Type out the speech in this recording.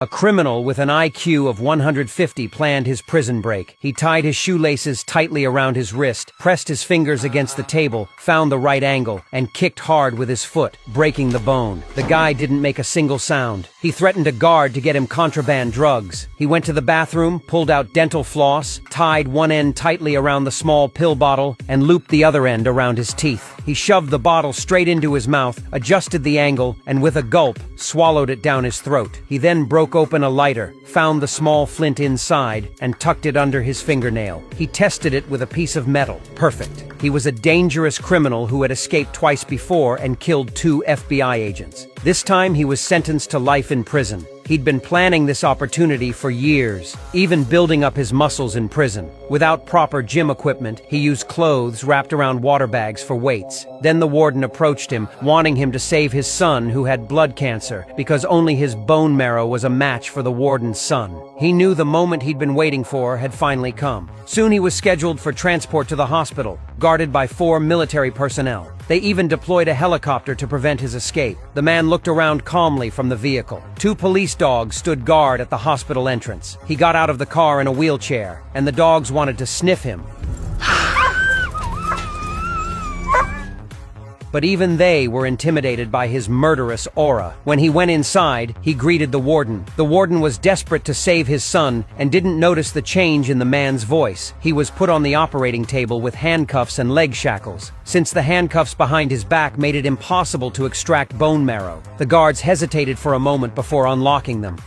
A criminal with an IQ of 150 planned his prison break. He tied his shoelaces tightly around his wrist, pressed his fingers against the table, found the right angle, and kicked hard with his foot, breaking the bone. The guy didn't make a single sound. He threatened a guard to get him contraband drugs. He went to the bathroom, pulled out dental floss, tied one end tightly around the small pill bottle, and looped the other end around his teeth. He shoved the bottle straight into his mouth, adjusted the angle, and with a gulp, swallowed it down his throat. He then broke open a lighter, found the small flint inside, and tucked it under his fingernail. He tested it with a piece of metal. Perfect. He was a dangerous criminal who had escaped twice before and killed 2 FBI agents. This time he was sentenced to life in prison. He'd been planning this opportunity for years, even building up his muscles in prison. Without proper gym equipment, he used clothes wrapped around water bags for weights. Then the warden approached him, wanting him to save his son who had blood cancer, because only his bone marrow was a match for the warden's son. He knew the moment he'd been waiting for had finally come. Soon he was scheduled for transport to the hospital, guarded by 4 military personnel. They even deployed a helicopter to prevent his escape. The man looked around calmly from the vehicle. 2 police dogs stood guard at the hospital entrance. He got out of the car in a wheelchair, and the dogs wanted to sniff him. But even they were intimidated by his murderous aura. When he went inside, he greeted the warden. The warden was desperate to save his son and didn't notice the change in the man's voice. He was put on the operating table with handcuffs and leg shackles. Since the handcuffs behind his back made it impossible to extract bone marrow, the guards hesitated for a moment before unlocking them.